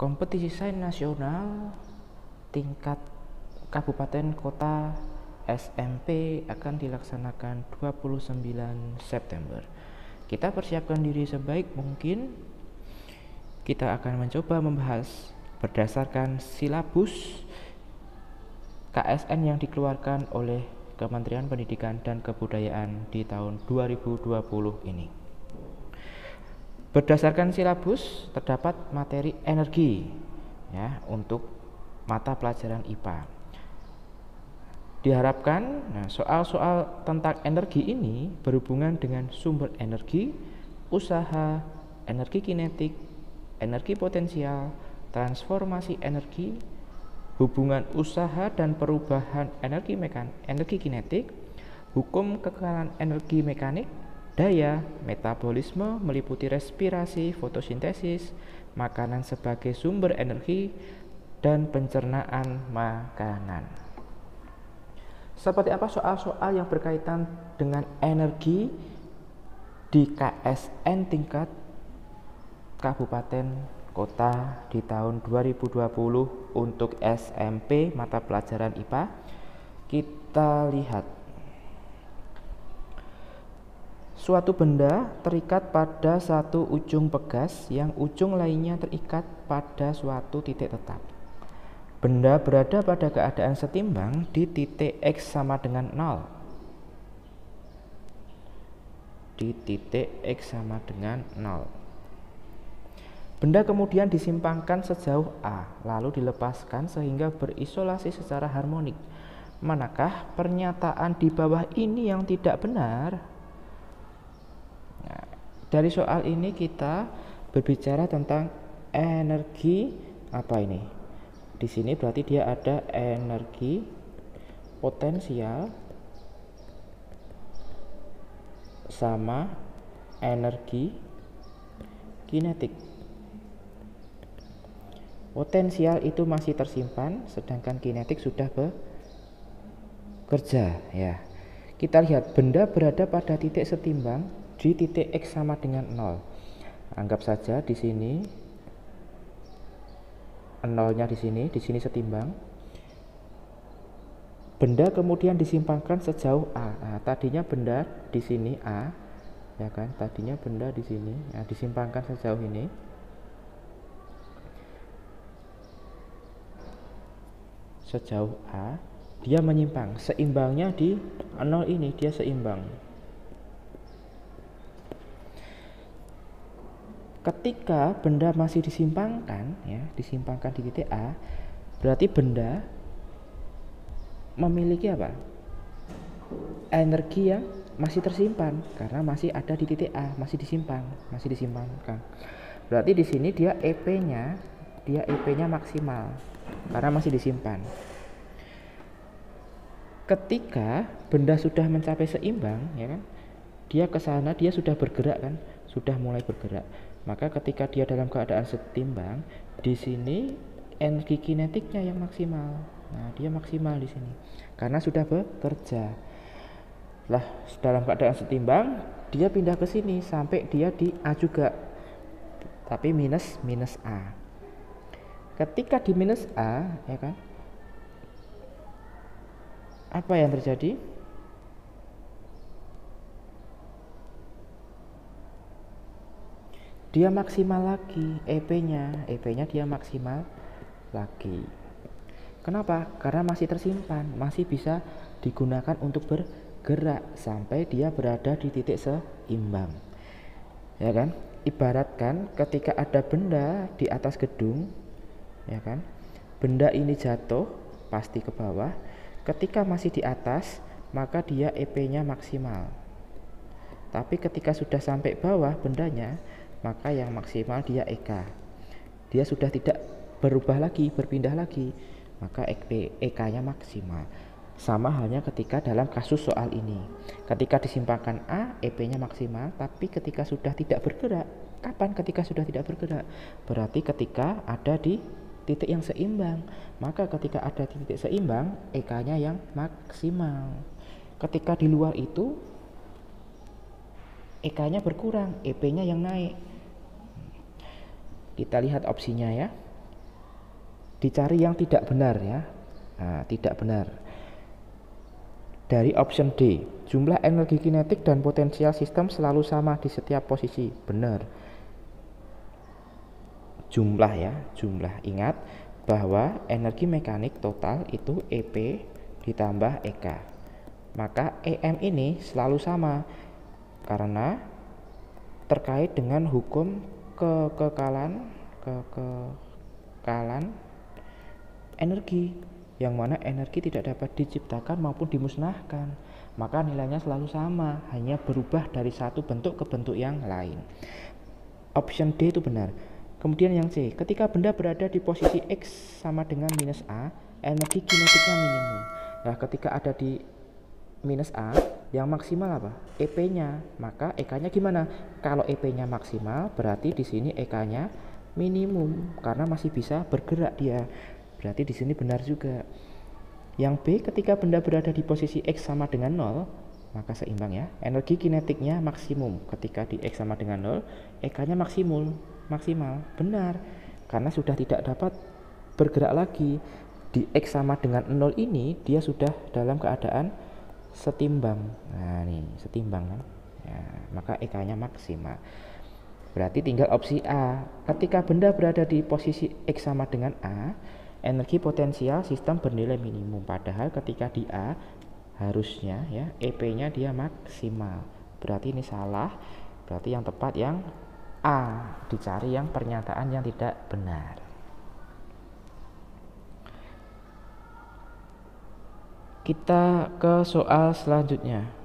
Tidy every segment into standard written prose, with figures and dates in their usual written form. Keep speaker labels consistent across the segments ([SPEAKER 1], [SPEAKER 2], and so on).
[SPEAKER 1] Kompetisi sains nasional tingkat kabupaten kota SMP akan dilaksanakan 29 September. Kita persiapkan diri sebaik mungkin. Kita akan mencoba membahas berdasarkan silabus KSN yang dikeluarkan oleh Kementerian Pendidikan dan Kebudayaan di tahun 2020 ini. Berdasarkan silabus terdapat materi energi ya untuk mata pelajaran IPA. Diharapkan soal-soal tentang energi ini berhubungan dengan sumber energi, usaha, energi kinetik, energi potensial, transformasi energi, hubungan usaha dan perubahan energi kinetik, hukum kekekalan energi mekanik, daya, metabolisme meliputi respirasi, fotosintesis, makanan sebagai sumber energi, dan pencernaan makanan. Seperti apa soal-soal yang berkaitan dengan energi di KSN tingkat kabupaten kota di tahun 2020 untuk SMP mata pelajaran IPA? Kita lihat. Suatu benda terikat pada satu ujung pegas yang ujung lainnya terikat pada suatu titik tetap. Benda berada pada keadaan setimbang di titik X sama dengan 0. Di titik X sama dengan 0. Benda kemudian disimpangkan sejauh A, lalu dilepaskan sehingga berisolasi secara harmonik. Manakah pernyataan di bawah ini yang tidak benar? Nah, dari soal ini kita berbicara tentang energi apa ini? Di sini berarti dia ada energi potensial sama energi kinetik. Potensial itu masih tersimpan, sedangkan kinetik sudah bekerja ya. Kita lihat benda berada pada titik setimbang di titik X sama dengan 0. Anggap saja di sini nolnya di sini setimbang. Benda kemudian disimpangkan sejauh A. Nah, tadinya benda di sini A, ya kan? Tadinya benda di sini, nah, disimpangkan sejauh ini. Sejauh A, dia menyimpang. Seimbangnya di 0 ini, dia seimbang. Ketika benda masih disimpangkan di titik A, berarti benda memiliki apa? Energi yang masih tersimpan karena masih ada di titik A, masih disimpangkan. Berarti di sini dia EP-nya maksimal karena masih disimpan. Ketika benda sudah mencapai seimbang, ya kan? Dia ke sana, dia sudah bergerak kan? Sudah mulai bergerak. Maka ketika dia dalam keadaan setimbang, di sini energi kinetiknya yang maksimal. Nah, dia maksimal di sini karena sudah bekerja. Lah, dalam keadaan setimbang, dia pindah ke sini sampai dia di A juga. Tapi minus A. Ketika di minus A, ya kan? Apa yang terjadi? Dia maksimal lagi EP-nya dia maksimal lagi. Kenapa? Karena masih tersimpan, masih bisa digunakan untuk bergerak sampai dia berada di titik seimbang. Ya kan? Ibaratkan ketika ada benda di atas gedung, ya kan? Benda ini jatuh pasti ke bawah. Ketika masih di atas, maka dia EP-nya maksimal. Tapi ketika sudah sampai bawah bendanya, maka yang maksimal dia EK. Dia sudah tidak berubah lagi, berpindah lagi, maka EK-nya maksimal. Sama halnya ketika dalam kasus soal ini. Ketika disimpangkan A, EP-nya maksimal, tapi ketika sudah tidak bergerak. Kapan ketika sudah tidak bergerak? Berarti ketika ada di titik yang seimbang. Maka ketika ada di titik seimbang, EK-nya yang maksimal. Ketika di luar itu, EK-nya berkurang, EP-nya yang naik. Kita lihat opsinya ya. dicari yang tidak benar ya. Nah, tidak benar. Dari option D, jumlah energi kinetik dan potensial sistem selalu sama di setiap posisi. Benar. Jumlah ya, jumlah. Ingat bahwa energi mekanik total itu EP ditambah EK. Maka EM ini selalu sama karena terkait dengan hukum kekekalan energi, yang mana energi tidak dapat diciptakan maupun dimusnahkan, maka nilainya selalu sama, hanya berubah dari satu bentuk ke bentuk yang lain. Option D itu benar. Kemudian yang C, ketika benda berada di posisi X sama dengan minus A, energi kinetiknya minimum. Nah, ketika ada di minus A, yang maksimal apa? EP-nya. Maka EK-nya gimana? Kalau EP-nya maksimal, berarti di sini EK-nya minimum karena masih bisa bergerak dia. Berarti di sini benar juga. Yang B, ketika benda berada di posisi X sama dengan 0, maka seimbang ya. Energi kinetiknya maksimum. Ketika di X sama dengan 0, EK-nya maksimal. Benar. Karena sudah tidak dapat bergerak lagi. Di X sama dengan 0 ini, dia sudah dalam keadaan setimbang. Nah, nih, setimbang kan. Ya, maka EK-nya maksimal. Berarti tinggal opsi A. Ketika benda berada di posisi X sama dengan A, energi potensial sistem bernilai minimum. Padahal ketika di A harusnya ya EP-nya dia maksimal. Berarti ini salah. Berarti yang tepat yang A, dicari yang pernyataan yang tidak benar. Kita ke soal selanjutnya.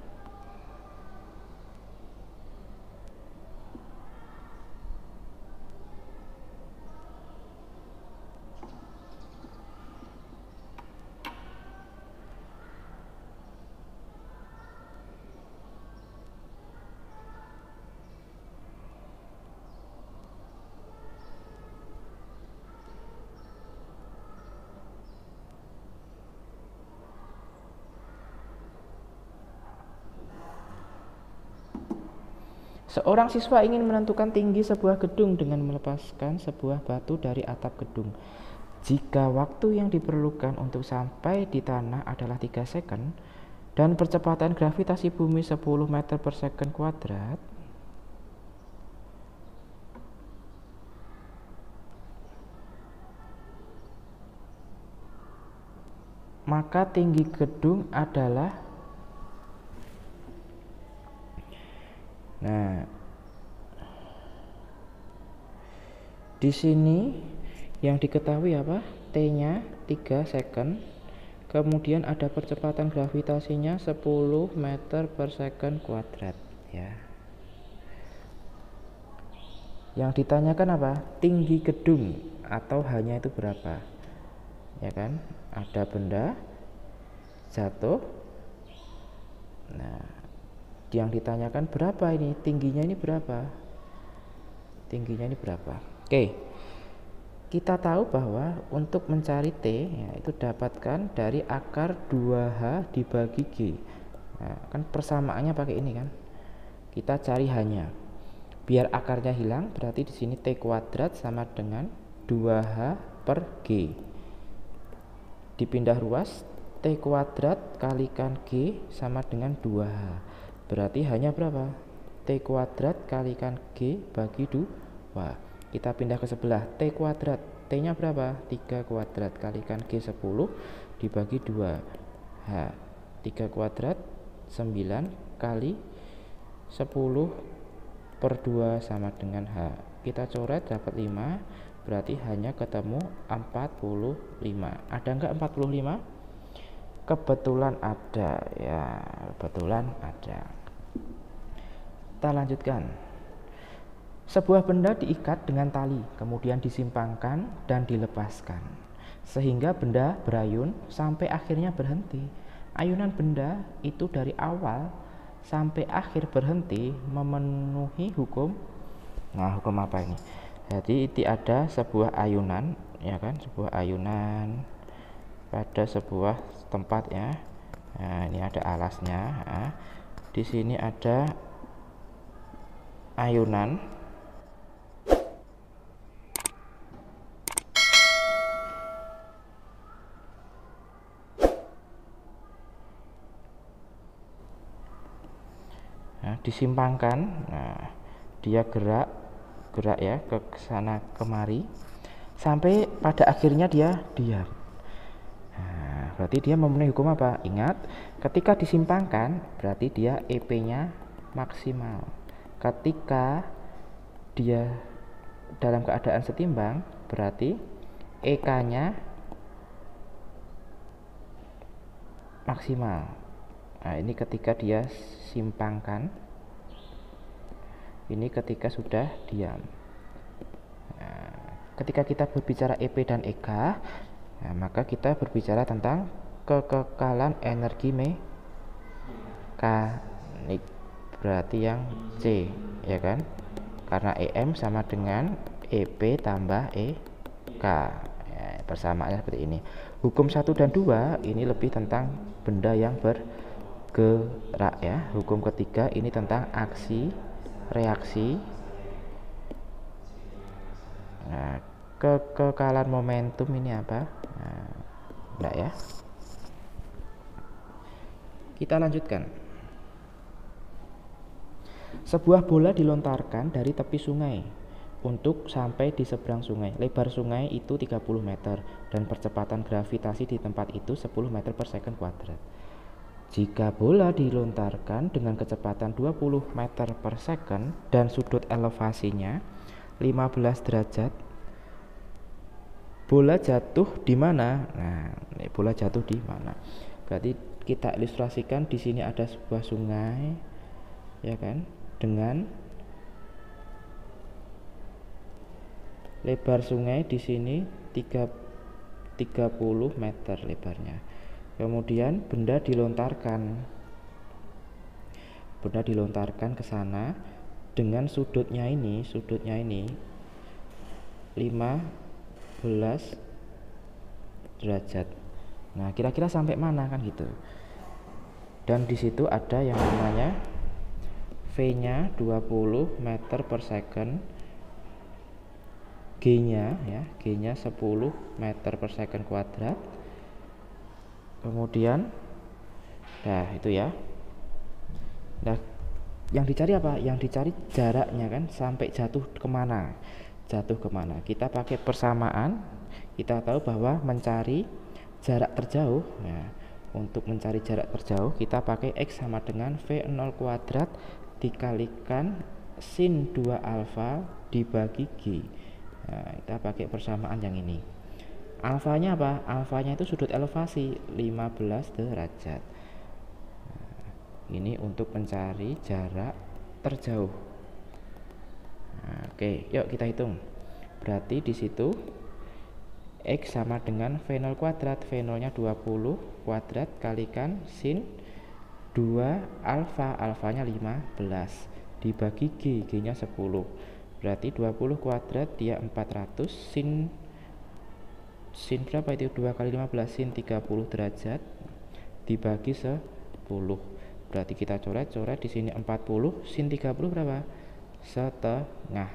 [SPEAKER 1] Seorang siswa ingin menentukan tinggi sebuah gedung dengan melepaskan sebuah batu dari atap gedung. Jika waktu yang diperlukan untuk sampai di tanah adalah 3 second dan percepatan gravitasi bumi 10 meter per second kuadrat, maka tinggi gedung adalah, nah, di sini yang diketahui apa? T-nya 3 second. Kemudian ada percepatan gravitasinya 10 meter per second kuadrat ya. Yang ditanyakan apa? Tinggi gedung atau hanya itu berapa? Ya kan? Ada benda jatuh. Nah, yang ditanyakan berapa ini, tingginya ini berapa, Oke, kita tahu bahwa untuk mencari T ya, itu dapatkan dari akar 2H dibagi G. Nah, kan persamaannya pakai ini kan, kita cari hanya, biar akarnya hilang, berarti di sini T kuadrat sama dengan 2H per G. Dipindah ruas, T kuadrat kalikan G sama dengan 2H. Berarti hanya berapa? T kuadrat kalikan G bagi 2. Kita pindah ke sebelah. T kuadrat, T nya berapa? 3 kuadrat kalikan G 10 dibagi 2. 3 kuadrat 9 kali 10 per 2 sama dengan H. Kita coret dapat 5. Berarti hanya ketemu 45. Ada enggak 45? Kebetulan ada ya, kebetulan ada. Kita lanjutkan. Sebuah benda diikat dengan tali, kemudian disimpangkan dan dilepaskan, sehingga benda berayun sampai akhirnya berhenti. Ayunan benda itu dari awal sampai akhir berhenti memenuhi hukum. Nah, hukum apa ini? Jadi ada sebuah ayunan, ya kan? Sebuah ayunan pada sebuah tempat ya. Nah, ini ada alasnya. Nah, di sini ada ayunan. disimpangkan. Nah, dia gerak ya ke sana kemari sampai pada akhirnya dia diam. Nah, berarti dia memenuhi hukum apa? Ingat, ketika disimpangkan berarti dia EP-nya maksimal. Ketika dia dalam keadaan setimbang berarti EK-nya maksimal. Nah, ini ketika dia simpangkan, ini ketika sudah diam. Nah, ketika kita berbicara EP dan EK, nah, maka kita berbicara tentang kekekalan energi mekanik, berarti yang C, ya kan? Karena EM sama dengan EP tambah EK, ya, persamaannya seperti ini. Hukum 1 dan 2 ini lebih tentang benda yang bergerak ya. Hukum ketiga ini tentang aksi reaksi. Nah, kekekalan momentum ini apa? Nah, enggak ya. Kita lanjutkan. Sebuah bola dilontarkan dari tepi sungai untuk sampai di seberang sungai. Lebar sungai itu 30 meter dan percepatan gravitasi di tempat itu 10 meter per second kuadrat. Jika bola dilontarkan dengan kecepatan 20 meter per second dan sudut elevasinya 15 derajat, bola jatuh di mana? Nah, bola jatuh di mana? Berarti kita ilustrasikan di sini ada sebuah sungai, ya kan? Dengan lebar sungai di sini 30 meter lebarnya. Kemudian benda dilontarkan ke sana dengan sudutnya ini 15 derajat. Nah, kira-kira sampai mana kan gitu. Dan di situ ada yang namanya V-nya 20 meter per second, G-nya 10 meter per second kuadrat. Kemudian nah itu ya. Nah, yang dicari apa? Yang dicari jaraknya kan, sampai jatuh kemana. Kita pakai persamaan. Kita tahu bahwa mencari jarak terjauh, nah, untuk mencari jarak terjauh kita pakai X sama dengan V0 kuadrat dikalikan sin 2 alfa dibagi G. Nah, kita pakai persamaan yang ini. Alfanya apa? Alfanya itu sudut elevasi 15 derajat. Nah, ini untuk mencari jarak terjauh. Nah, oke, yuk kita hitung. Berarti di situ X sama dengan V0 kuadrat. V0 nya 20 kuadrat kalikan sin 2 alfa, alfanya 15 dibagi G, G nya 10. Berarti 20 kuadrat dia 400, sin berapa itu? 2 kali 15 sin 30 derajat dibagi 10. Berarti kita coret di sini 40, sin 30 berapa? Setengah.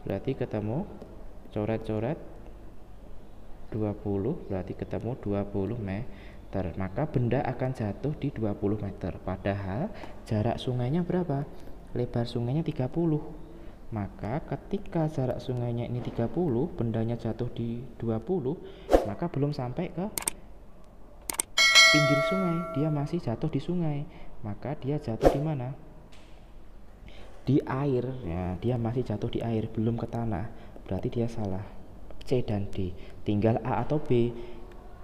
[SPEAKER 1] Berarti ketemu coret 20, berarti ketemu 20 meter. Maka benda akan jatuh di 20 meter. Padahal jarak sungainya berapa? Lebar sungainya 30. Maka ketika jarak sungainya ini 30, bendanya jatuh di 20, maka belum sampai ke pinggir sungai, dia masih jatuh di sungai. Maka dia jatuh di mana? Di air ya, dia masih jatuh di air, belum ke tanah. Berarti dia salah. C dan D. Tinggal A atau B.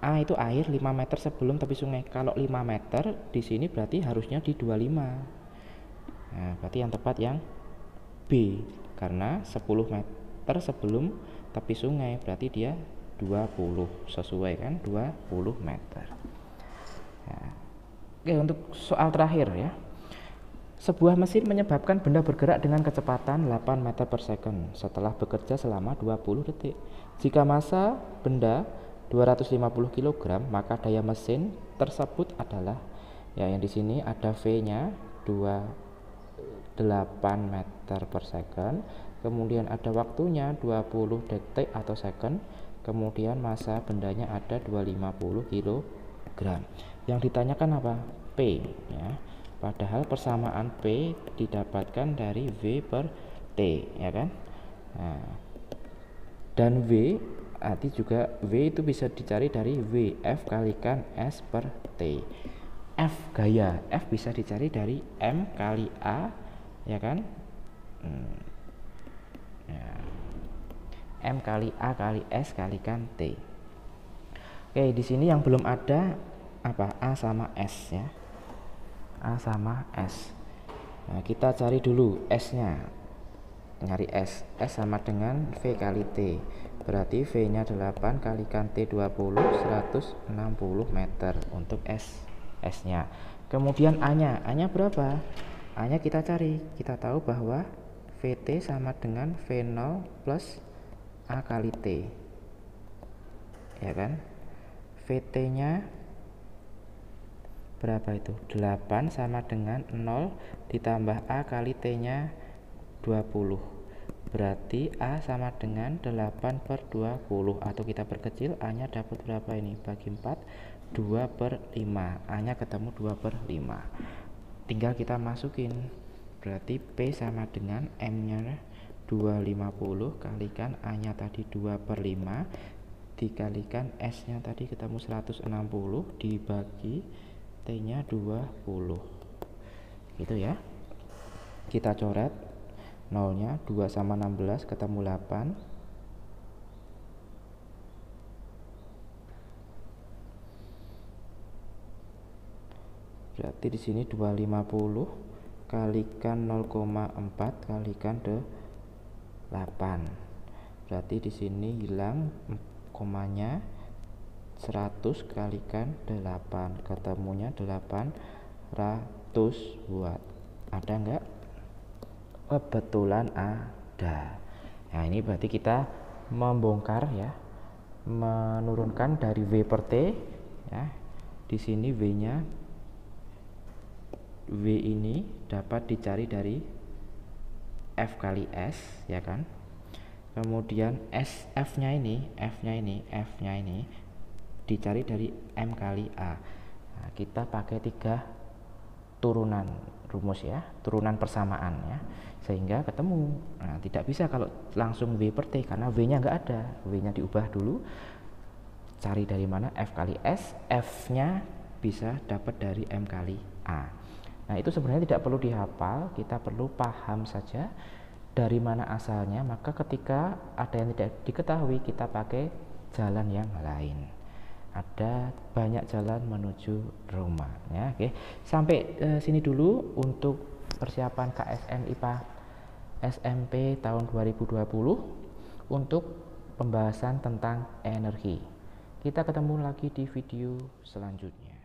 [SPEAKER 1] A itu air 5 meter sebelum tepi sungai. Kalau 5 meter di sini berarti harusnya di 25. Nah, berarti yang tepat yang B, karena 10 meter sebelum tepi sungai, berarti dia 20, sesuai kan, 20 meter. Nah, oke, untuk soal terakhir ya. Sebuah mesin menyebabkan benda bergerak dengan kecepatan 8 meter per second setelah bekerja selama 20 detik. Jika massa benda 250 kg, maka daya mesin tersebut adalah, ya, yang di sini ada V-nya 28 meter per second, kemudian ada waktunya 20 detik atau second, kemudian massa bendanya ada 250 kg. Yang ditanyakan apa? P, ya. Padahal persamaan P didapatkan dari V per T, ya kan? Nah, dan V arti juga V itu bisa dicari dari V F kalikan S per T. F gaya, F bisa dicari dari M kali A, ya kan? Ya. M kali A kali S kalikan T. Oke, di sini yang belum ada apa? A sama S, ya. A sama S. Nah, kita cari dulu S-nya. Nyari S. S sama dengan V kali T. Berarti V-nya 8 kalikan T 20, 160 meter untuk S-nya. Kemudian A-nya. A-nya berapa? A-nya kita cari. Kita tahu bahwa VT sama dengan V0 plus A kali T. Ya kan? VT-nya berapa itu? 8 sama dengan 0 ditambah A kali T-nya 20. Berarti A sama dengan 8 per 20. Atau kita perkecil, A-nya dapat berapa ini? Bagi 4, 2 per 5. A-nya ketemu 2 per 5. Tinggal kita masukin. Berarti P sama dengan M-nya 250 kalikan A-nya tadi 2 per 5 dikalikan S-nya tadi ketemu 160 dibagi T-nya 20. Gitu ya. Kita coret nolnya, 2 sama 16 ketemu 8. Berarti di sini 250 kalikan 0,4 kalikan 8. Berarti di sini hilang komanya, 100 kalikan 8, ketemunya 800 watt. Ada enggak? Kebetulan ada. Nah, ini berarti kita membongkar, ya, menurunkan dari V per T, ya. Di sini V-nya, V ini dapat dicari dari F kali S, ya kan? Kemudian F-nya ini dicari dari M kali A. Nah, kita pakai 3 turunan rumus, ya, turunan persamaan, ya, sehingga ketemu. Nah, tidak bisa kalau langsung V per T karena V-nya nggak ada. V-nya diubah dulu. Cari dari mana? F kali S. F-nya bisa dapat dari M kali A. Nah, itu sebenarnya tidak perlu dihafal, kita perlu paham saja dari mana asalnya. Maka ketika ada yang tidak diketahui, kita pakai jalan yang lain. Ada banyak jalan menuju rumah, ya. Oke, sampai sini dulu untuk persiapan KSN IPA SMP tahun 2020 untuk pembahasan tentang energi. Kita ketemu lagi di video selanjutnya.